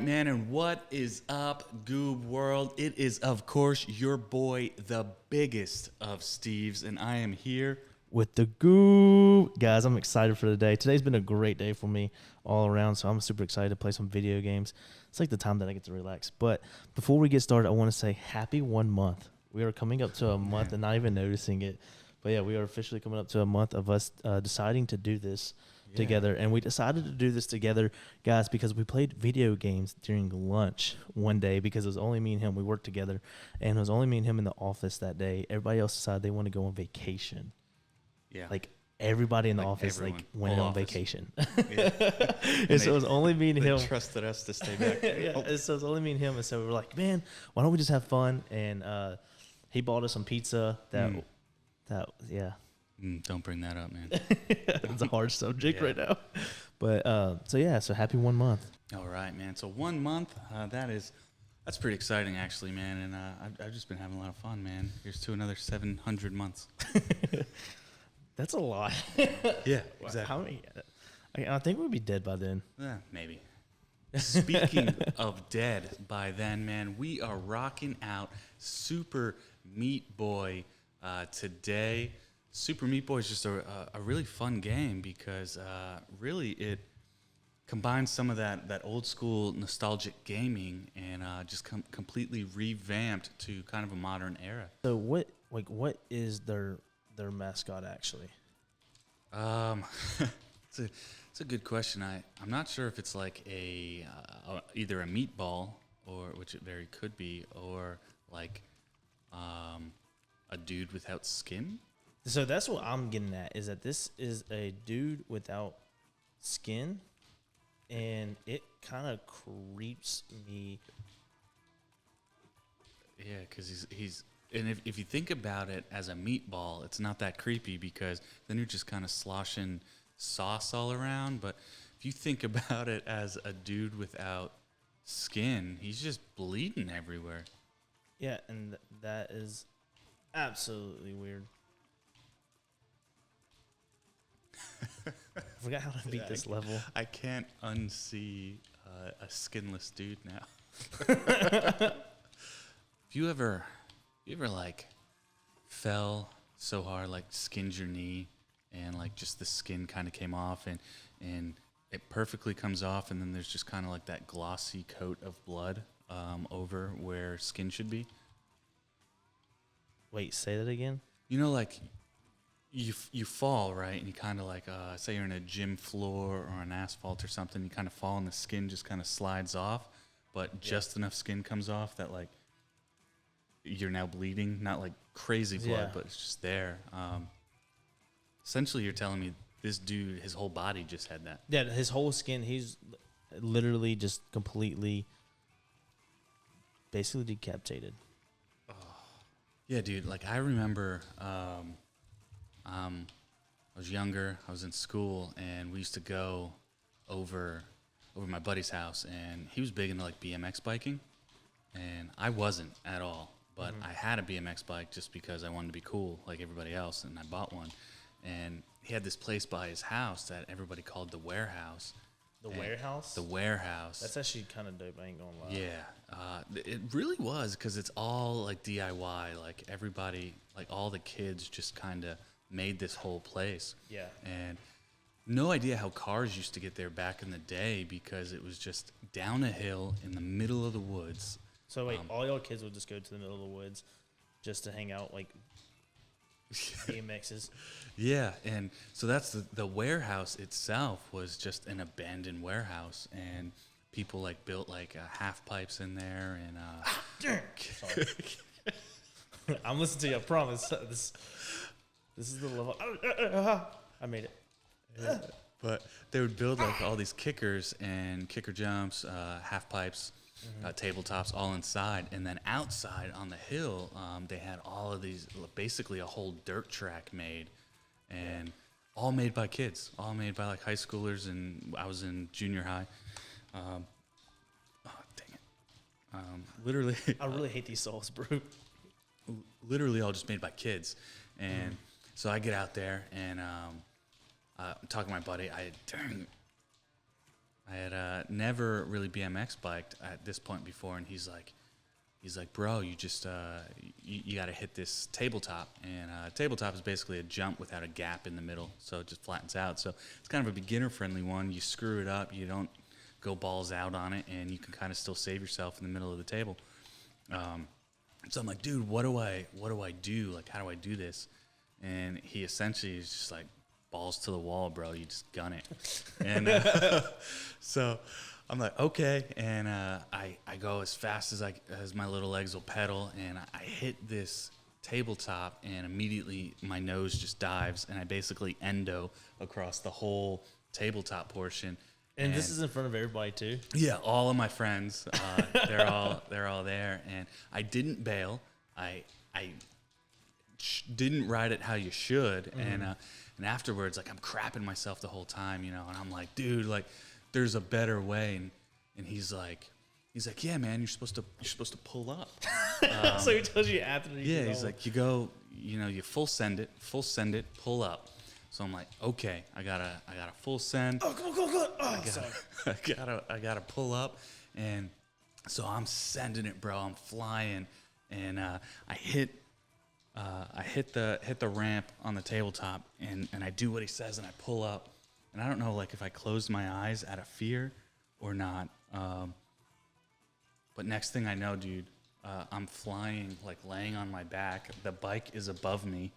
right, man, and what is up, Goub world? It is, of course, your boy, the biggest of Steves, and I am here with the Goub. Guys, I'm excited for the day. Today's been a great day for me all around, so I'm super excited to play some video games. It's like the time that I get to relax. But before we get started, I want to say happy 1 month. We are coming up to a month and not even noticing it. But yeah, we are officially coming up to a month of us deciding to do this together. And we decided to do this together, guys, because we played video games during lunch one day because it was only me and him. We worked together, and it was only me and him in the office that day. Everybody else decided they want to go on vacation. Yeah. Like everybody in the office went on vacation. And so it was only me and him. They trusted us to stay back. And so it was only me and him. And so we were like, man, why don't we just have fun? And he bought us some pizza Don't bring that up, man. It's a hard subject right now. But so happy 1 month. All right, man. So 1 month, that's pretty exciting, actually, man. And I've just been having a lot of fun, man. Here's to another 700 months. That's a lot. Yeah, exactly. How many? I think we'd be dead by then. Maybe. Speaking of dead by then, man, we are rocking out Super Meat Boy today. Super Meat Boy is just a really fun game because really it combines some of that old school nostalgic gaming and just completely revamped to kind of a modern era. So what is their mascot actually? It's a good question. I'm not sure if it's like either a meatball, or which it very could be, or like a dude without skin. So that's what I'm getting at, is that this is a dude without skin, and it kind of creeps me. Yeah, because he's and if you think about it as a meatball, it's not that creepy because then you're just kind of sloshing sauce all around. But if you think about it as a dude without skin, he's just bleeding everywhere. Yeah, and that is absolutely weird. I forgot how to beat this level. I can't unsee a skinless dude now. If you ever like fell so hard, like skinned your knee, and like just the skin kind of came off, and it perfectly comes off, and then there's just kind of like that glossy coat of blood over where skin should be. Wait, say that again? You know, like you fall, right? And you kind of like, say you're in a gym floor or on asphalt or something, you kind of fall and the skin just kind of slides off, but just enough skin comes off that like you're now bleeding, not like crazy blood, but it's just there. Essentially, you're telling me this dude, his whole body just had that. Yeah, his whole skin, he's literally just completely, basically decapitated. Oh. Yeah, dude. Like I remember, I was younger. I was in school, and we used to go over my buddy's house, and he was big into like BMX biking, and I wasn't at all. But I had a BMX bike just because I wanted to be cool like everybody else, and I bought one. And he had this place by his house that everybody called the warehouse. The warehouse? The warehouse. That's actually kind of dope, I ain't gonna lie. Yeah, it really was, because it's all like DIY. Like everybody, like all the kids just kind of made this whole place. Yeah. And no idea how cars used to get there back in the day, because it was just down a hill in the middle of the woods. So wait, all y'all kids would just go to the middle of the woods just to hang out, like BMXs? Yeah, and so that's the warehouse itself was just an abandoned warehouse, and people like built like half pipes in there, and Sorry. I'm listening to you, I promise. This is the level. I made it. Yeah. But they would build like all these kickers and kicker jumps, half pipes, tabletops all inside, and then outside on the hill, they had all of these, basically a whole dirt track made, and all made by kids, all made by like high schoolers, and I was in junior high. Oh, dang it. Literally. I really hate these songs, bro. Literally all just made by kids. And so I get out there, and I'm talking to my buddy. I I had never really BMX biked at this point before, and he's like, bro, you just you got to hit this tabletop, and tabletop is basically a jump without a gap in the middle, so it just flattens out. So it's kind of a beginner-friendly one. You screw it up, you don't go balls out on it, and you can kind of still save yourself in the middle of the table. So I'm like, dude, what do I do? Like, how do I do this? And he essentially is just like, balls to the wall, bro. You just gun it. And so I'm like, okay. And I go as fast as my little legs will pedal, and I hit this tabletop, and immediately my nose just dives, and I basically endo across the whole tabletop portion. And this is in front of everybody too. Yeah, all of my friends, they're all there, and I didn't bail. I didn't ride it how you should, and afterwards, like, I'm crapping myself the whole time, and I'm like, dude, like, there's a better way, and he's like, yeah, man, you're supposed to pull up. So he tells you after. Yeah, he's like, you go, you full send it, pull up. So I'm like, okay, I gotta full send. Oh, come on. Oh, I gotta pull up, and so I'm sending it, bro. I'm flying, and I hit the ramp on the tabletop, and I do what he says, and I pull up, and I don't know, like, if I closed my eyes out of fear or not. But next thing I know, dude, I'm flying, like, laying on my back. The bike is above me.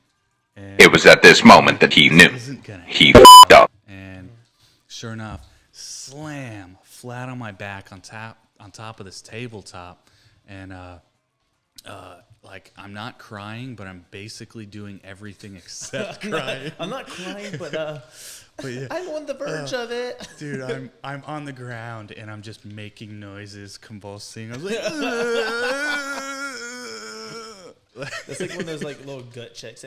And it was at this moment that he knew he f***ed up. And sure enough, slam flat on my back on top of this tabletop, and like, I'm not crying, but I'm basically doing everything except crying. I'm not crying, but yeah, I'm on the verge of it. Dude, I'm on the ground, and I'm just making noises, convulsing. I was like, That's like one of those, like, little gut checks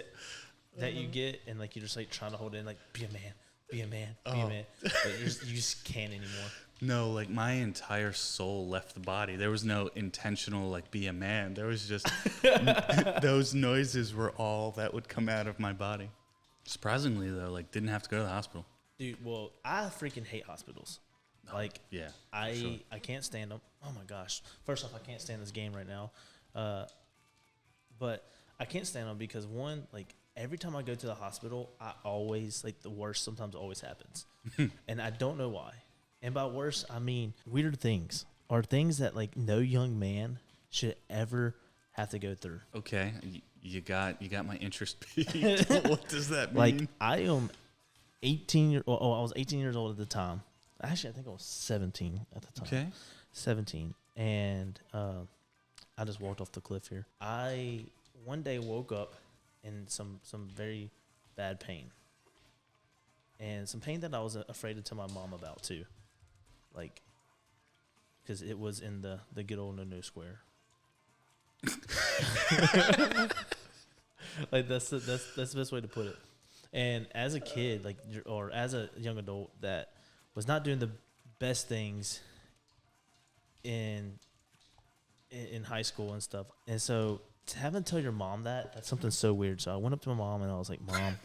that you get, and, like, you're just, like, trying to hold it in, like, be a man, be a man. But you just can't anymore. No, like, my entire soul left the body. There was no intentional, like, be a man. There was just those noises were all that would come out of my body. Surprisingly, though, like, didn't have to go to the hospital. Dude, well, I freaking hate hospitals. Like, yeah, I can't stand them. Oh my gosh! First off, I can't stand this game right now. But I can't stand them because, one, like, every time I go to the hospital, I always, like, the worst sometimes always happens, and I don't know why. And by worse, I mean weird things, or things that, like, no young man should ever have to go through. Okay, you got my interest peaked. What does that mean? Like, I am 18 I was 18 years old at the time. Actually, I think I was 17 at the time. Okay. 17. And I just walked off the cliff here. I one day woke up in some very bad pain. And some pain that I was afraid to tell my mom about too. Like, because it was in the good old no square. Like, that's the best way to put it. And as a kid, like, or as a young adult that was not doing the best things in high school and stuff, and so to have to tell your mom that's something so weird. So I went up to my mom and I was like, "Mom,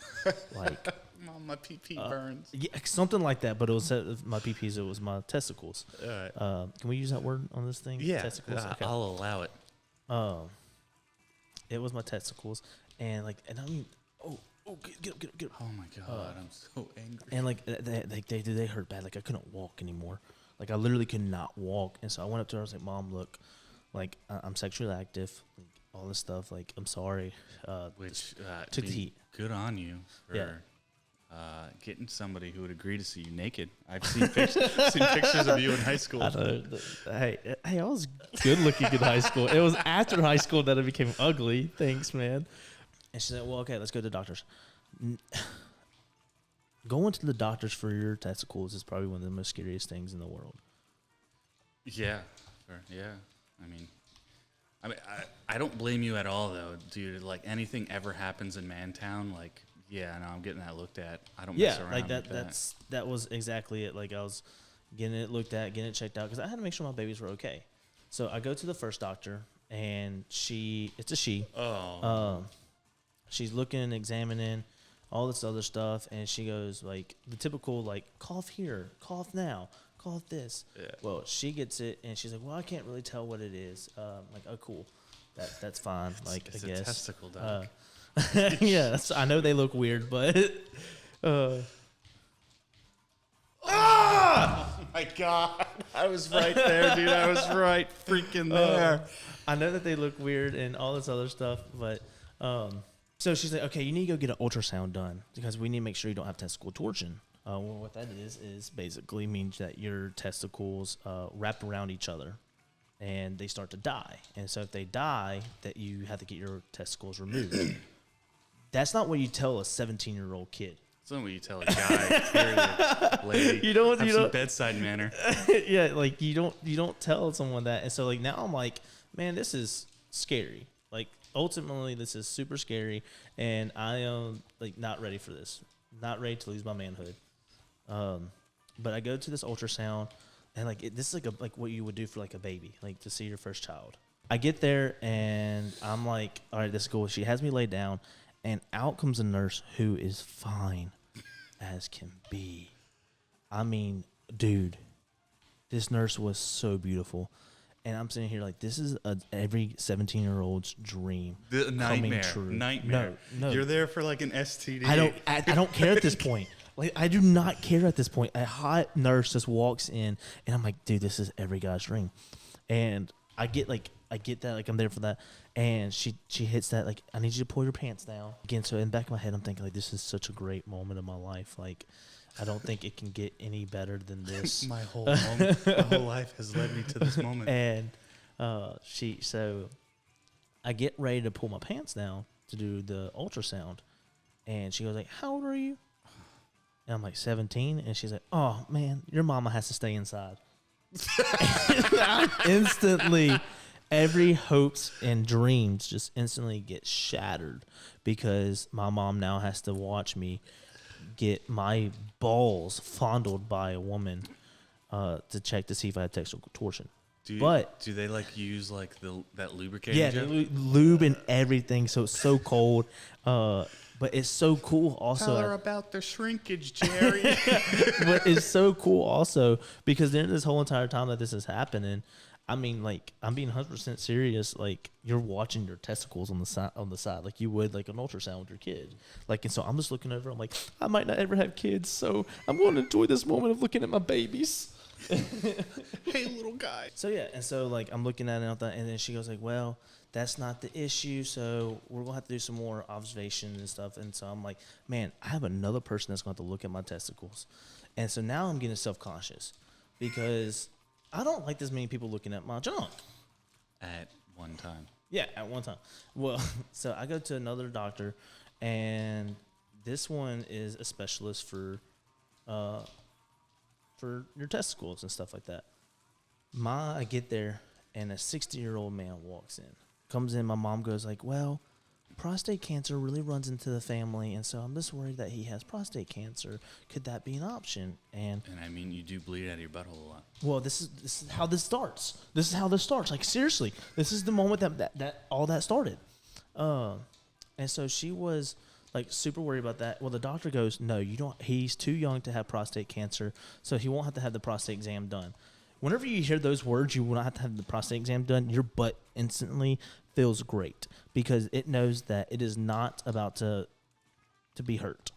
like, Mom, my PP burns." Yeah, something like that. But it was my PPs. It was my testicles. All right. Can we use that word on this thing? Yeah, testicles. Okay. I'll allow it. It was my testicles, and I mean, get up. Oh my god, I'm so angry. And, like, they hurt bad. Like, I couldn't walk anymore. Like, I literally could not walk. And so I went up to her. I was like, "Mom, look, like, I'm sexually active, like, all this stuff. Like, I'm sorry." Which took the heat. Good on you for Yeah. Getting somebody who would agree to see you naked. I've seen pictures of you in high school. Hey, I was good looking in high school. It was after high school that I became ugly. Thanks, man. And she said, "Well, okay, let's go to the doctors." Going to the doctors for your testicles is probably one of the most scariest things in the world. Yeah, yeah. I mean, I don't blame you at all, though, dude. Like, anything ever happens in Mantown, like, yeah, no, I'm getting that looked at. I don't mess around like that. With that. That was exactly it. Like, I was getting it looked at, getting it checked out, because I had to make sure my babies were okay. So I go to the first doctor, and it's a she. Oh. She's looking, examining, all this other stuff, and she goes, like, the typical, like, cough here, cough now, call it this. Yeah. Well, she gets it, and she's like, well, I can't really tell what it is. Like, oh, cool. That's fine. Like, it's I guess. a testicle, dog. Yeah, I know they look weird, but. Oh my God. I was right there, dude. I was right freaking there. I know that they look weird and all this other stuff, but so she's like, okay, you need to go get an ultrasound done because we need to make sure you don't have testicle torsion. Well, what that is basically means that your testicles wrap around each other and they start to die. And so if they die, that you have to get your testicles removed. That's not what you tell a 17-year-old kid. That's not what you tell a guy, period, lady. You don't. Have You some don't. bedside manner. Yeah, like you don't tell someone that, and so like now I'm like, man, this is scary. Like ultimately, this is super scary, and I am like not ready for this. Not ready to lose my manhood. But I go to this ultrasound, and like this is like what you would do for like a baby, like to see your first child. I get there, and I'm like, all right, this is cool. She has me laid down, and out comes a nurse who is fine as can be. I mean, dude, this nurse was so beautiful. And I'm sitting here like, this is every 17-year-old's dream. The coming nightmare. true. Nightmare. No. You're there for like an STD. I don't care at this point. Like, I do not care at this point. A hot nurse just walks in, and I'm like, dude, this is every guy's dream. And I get that, like, I'm there for that. And she hits that, like, I need you to pull your pants down. Again, so in the back of my head, I'm thinking, like, this is such a great moment of my life. Like, I don't think it can get any better than this. my whole life has led me to this moment. And so I get ready to pull my pants down to do the ultrasound. And she goes like, how old are you? And I'm like, 17. And she's like, oh, man, your mama has to stay inside. Instantly, every hopes and dreams just instantly get shattered because my mom now has to watch me get my balls fondled by a woman to check to see if I have testicle torsion. Do they like use like that lubricating? Yeah, gel? lube and everything. So it's so cold. But it's so cool also. Tell her about the shrinkage, Jerry. But it's so cool also because during this whole entire time that this is happening, I mean, like, I'm being 100% serious. Like, you're watching your testicles on the side, like you would like an ultrasound with your kid. Like, and so I'm just looking over. I'm like, I might not ever have kids, so I'm going to enjoy this moment of looking at my babies. Hey, little guy. So yeah, and so like I'm looking at it, and then she goes like, well, that's not the issue, so we're gonna have to do some more observations and stuff. And so I'm like, man, I have another person that's going to have to look at my testicles. And so now I'm getting self-conscious because I don't like this many people looking at my junk. At one time. Yeah, at one time. Well, so I go to another doctor, and this one is a specialist for your testicles and stuff like that. I get there, and a 60-year-old man walks in. Comes in, my mom goes like, well, prostate cancer really runs into the family, and so I'm just worried that he has prostate cancer. Could that be an option? And I mean, you do bleed out of your butthole a lot. well, this is how this starts. This is how this starts. Like, seriously, this is the moment that all that started. And so she was like super worried about that. Well, the doctor goes, no, you don't. He's too young to have prostate cancer, so he won't have to have the prostate exam done. Whenever you hear those words, you will not have to have the prostate exam done. Your butt instantly feels great because it knows that it is not about to be hurt.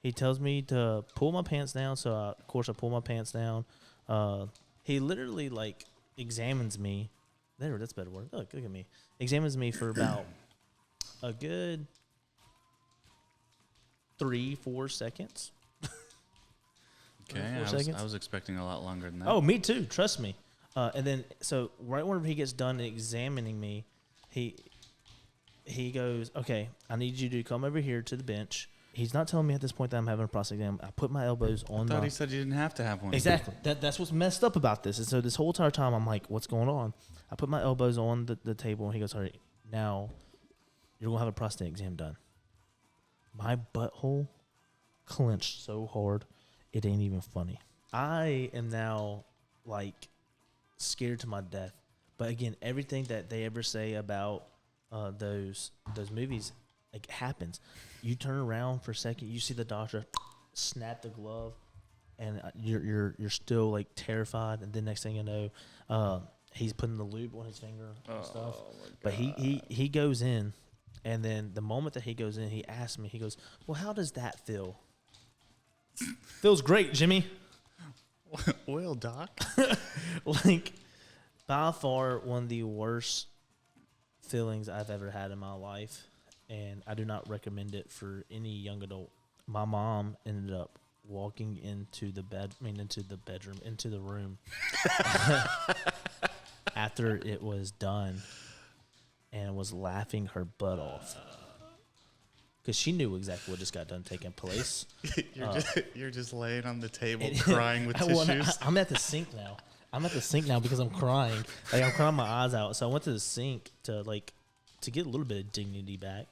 He tells me to pull my pants down, so of course I pull my pants down. He literally like examines me. There, that's a better word. Look at me. Examines me for about a good 3-4 seconds. Okay, I was expecting a lot longer than that. Oh, me too. Trust me. And then, so right whenever he gets done examining me, he goes, okay, I need you to come over here to the bench. He's not telling me at this point that I'm having a prostate exam. I put my elbows on I thought he said you didn't have to have one. Exactly. That's what's messed up about this. And so this whole entire time, I'm like, what's going on? I put my elbows on the table, and he goes, all right, now you're going to have a prostate exam done. My butthole clenched so hard, it ain't even funny. I am now, like, scared to my death. But again, everything that they ever say about those movies, like, happens. You turn around for a second, you see the doctor snap the glove, and you're still like terrified, and then next thing you know, he's putting the lube on his finger and stuff. But he goes in, and then the moment that he goes in, he asks me, he goes, "Well, how does that feel?" Feels great, Jimmy. Well, Doc. Like, by far one of the worst feelings I've ever had in my life, and I do not recommend it for any young adult. My mom ended up walking into the room after it was done, and was laughing her butt off because she knew exactly what just got done taking place. You're just laying on the table crying with tissues. I'm at the sink now. Because I'm crying. Like, I'm crying my eyes out. So I went to the sink to get a little bit of dignity back.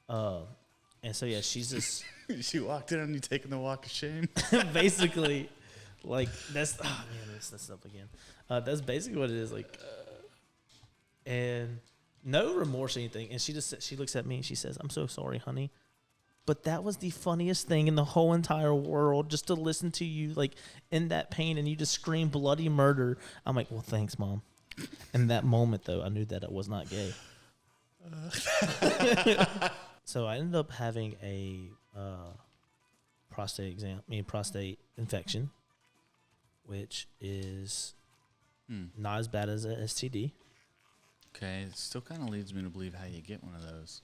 And so yeah, she's just She walked in on you taking the walk of shame. basically like that's that's up again. That's basically what it is. Like, and no remorse or anything. And she looks at me and she says, "I'm so sorry, honey. But that was the funniest thing in the whole entire world, just to listen to you like in that pain and you just scream bloody murder." I'm like, "Well, thanks, Mom." In that moment, though, I knew that I was not gay. So I ended up having a prostate infection, which is not as bad as a STD. Okay, it still kind of leads me to believe how you get one of those.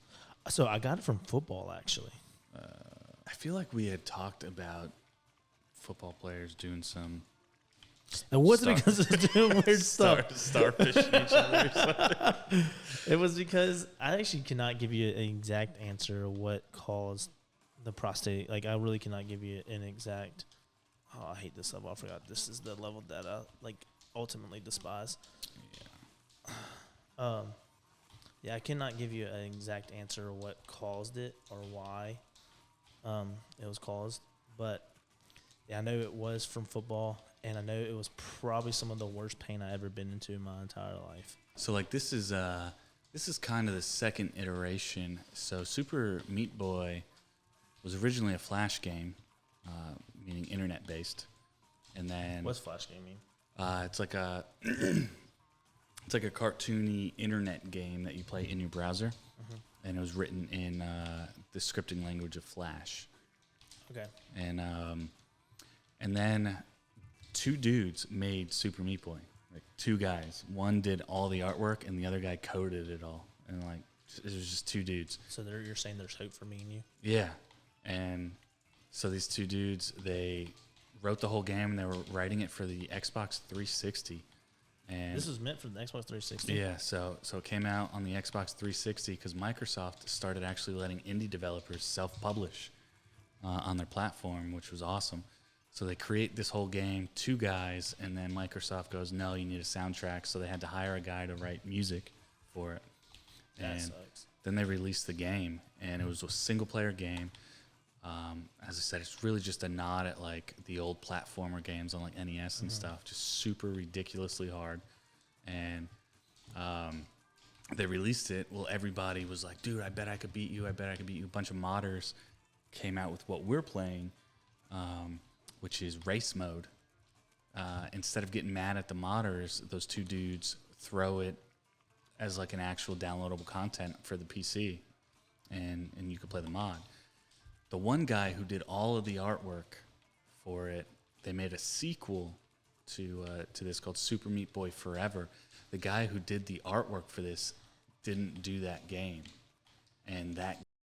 So I got it from football, actually. I feel like we had talked about football players doing some. It wasn't because it was doing weird stuff. Starfishing each other or something. It was because I actually cannot give you an exact answer of what caused the prostate. Like, I really cannot give you an exact. Oh, I hate this level. I forgot. This is the level that I ultimately despise. Yeah, I cannot give you an exact answer of what caused it or why it was caused. But yeah, I know it was from football, and I know it was probably some of the worst pain I ever been into in my entire life. So like this is kind of the second iteration. So Super Meat Boy was originally a Flash game, meaning internet based, and then What's Flash game mean? it's like a it's like a cartoony internet game that you play in your browser, and it was written in the scripting language of Flash. Okay. And then two dudes made Super Meat Boy. Like, two guys. One did all the artwork, and the other guy coded it all. And like, it was just two dudes. So you're saying there's hope for me and you? Yeah. And so these two dudes, they wrote the whole game, and they were writing it for the Xbox 360. And this was meant for the Xbox 360? Yeah, so it came out on the Xbox 360 because Microsoft started actually letting indie developers self-publish on their platform, which was awesome. So they create this whole game, two guys, and then Microsoft goes, "No, you need a soundtrack." So they had to hire a guy to write music for it. That And sucks. then they released the game, and it was a single-player game. As I said, it's really just a nod at like the old platformer games on like NES and stuff, just super ridiculously hard. And they released it. Well, everybody was like, "Dude, I bet I could beat you. I bet I could beat you." A bunch of modders came out with what we're playing, which is race mode. Instead of getting mad at the modders, those two dudes throw it as like an actual downloadable content for the PC, and you could play the mod. The one guy who did all of the artwork for it, they made a sequel to this called Super Meat Boy Forever. The guy who did the artwork for this didn't do that game, and that